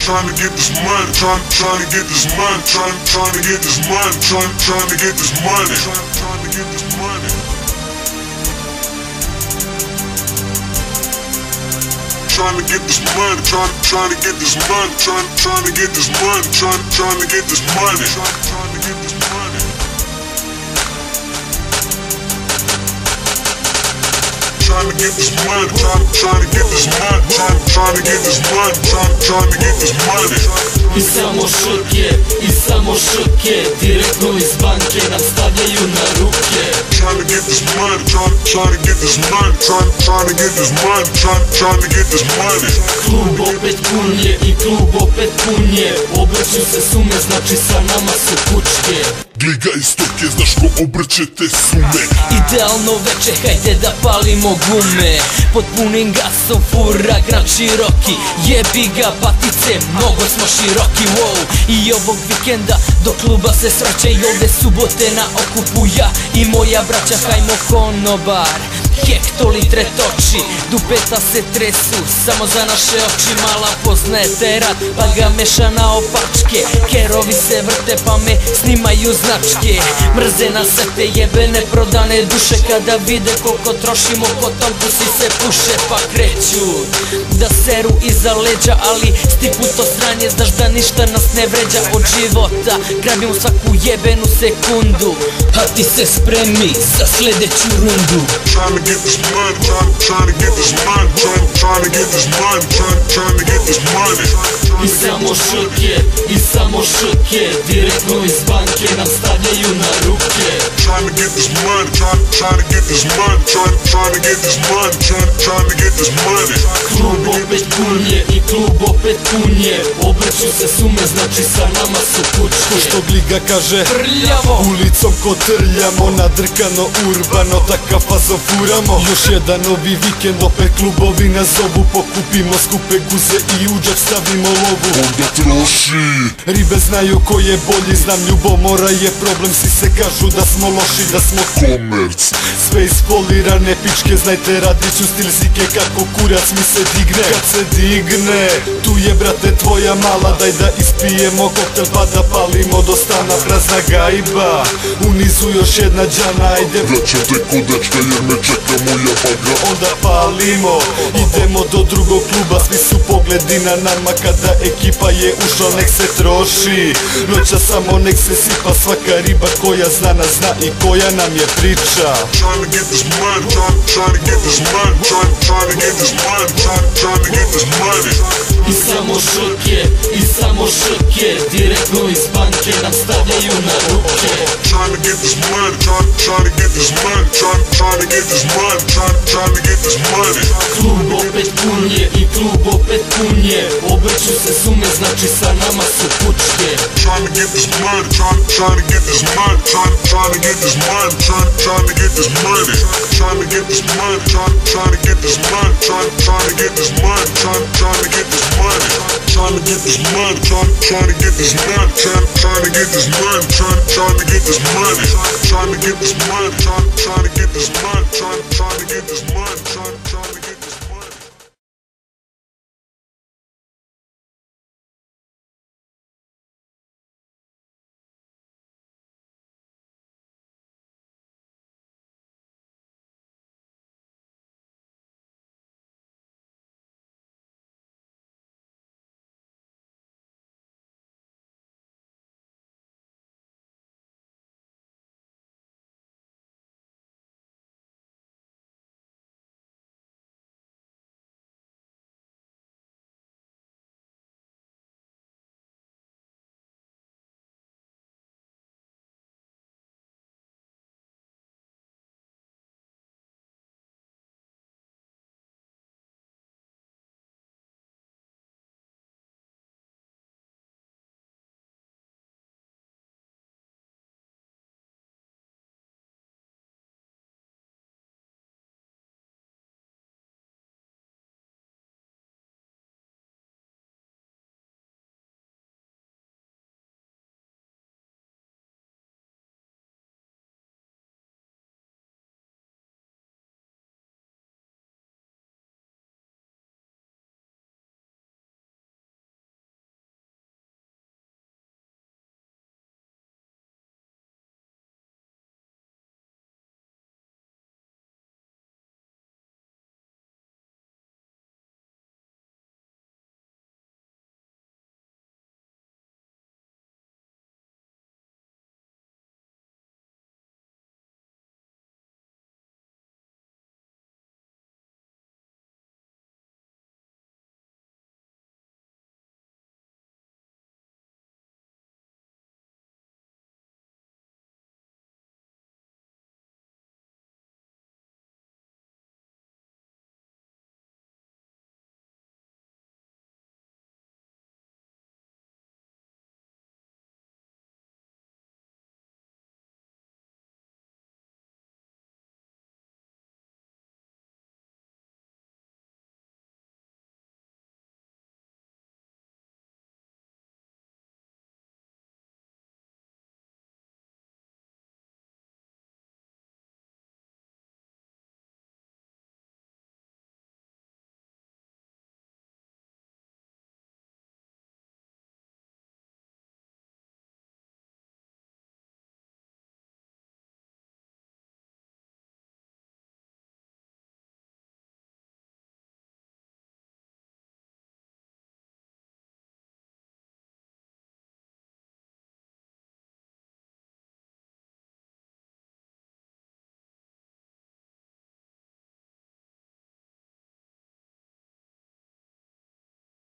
trying to get this money, trying to get this money, trying to get this money, trying to get this money, trying to get this money. Trying to get this money, trying to get this money, trying to get this money, trying to get this money, trying to get this money. Trying to get this money, trying to get this money, trying to get this money, trying to get this money. I samo šrke, direktno iz banke nam stavljaju na ruke. Trying to get this money, trying to get this money, trying to get this money, trying to get this money. Klub opet pun je i klub opet pun je, obrću se sume, znači sa nama su kučke. Gliga iz stoke, znaš ko obrće te sume. Idealno veče, hajde da palimo gume. Pod punim gasom fura gran široki, jebi ga patice, mnogo smo široki, wow. I ovog vikenda do kluba se sraća i ovde subote na okupu ja i moja braća, hajmo konobar. Hektolitre toči, dupeta se tresu, samo za naše oči mala poznaje terat, pa ga meša na opačke. Kerovi se vrte pa me snimaju značke, mrze nas sve te jebene prodane duše, kada vide koliko trošimo potom pusi se puše, pa kreću da seru iza leđa, ali stipu to sranje, znaš da ništa nas ne vređa od života, grabimo svaku jebenu sekundu, a ti se spremi za sledeću rundu. Trying to get this money, trying to get this money, trying to get this money, trying to get this money. I samo šrke, direktno iz banke nam stavljaju na ruke. Trying to get this money, trying to get this money, trying to get this money, trying to get this money. Klub opet pun je i klub opet pun je, obrću se sume, znači sa nama su kučke. Ko što Gliga kaže, prljavo, ulicom kotrljamo, nadrkano, urbano, takav fazon furamo. Još jedan novi vikend, opet klubovi nas zovu, pokupimo skupe guze i u džep stavimo lovu. Onda troši. Ribe znaju ko je bolji, znam ljubomora je problem, svi se kažu da smo loši, da smo komerc. Sve ispolirane pičke, znajte radit ću stil zike kako kurac mi se digne. Kad se digne, tu je brate tvoja mala, daj da ispijemo koktel pa da palimo do stana. Prazna gajba, u nizu još jedna džana, ajde vraćam te kodečka jer me čeka moja baga. Onda palimo, idemo do drugog kluba, svi su pogledi na nama, kada ekipa je ušla nek se troši. Noća samo nek se sipa, svaka riba koja zna nas zna i koja nam je priča. Trying to get this money, trying to get this money, trying to get this money, trying to get this money. I samo šrke, direktno iz banke nam stavljaju na ruke. Trying to get this money, trying to get this money, trying to get this money, trying to get this money. Klub opet pun je i klub opet pun je, obrću se sume, znači sa nama su kučke. Trying to get this money, trying to get this money, trying to get this money, trying to get this money, trying to get this money, trying to get this money, trying to get this money, trying to get this money, trying to get this money, trying to get this money, trying to get this money, trying to get this money, trying to get this money, trying to get this money, trying to get this money,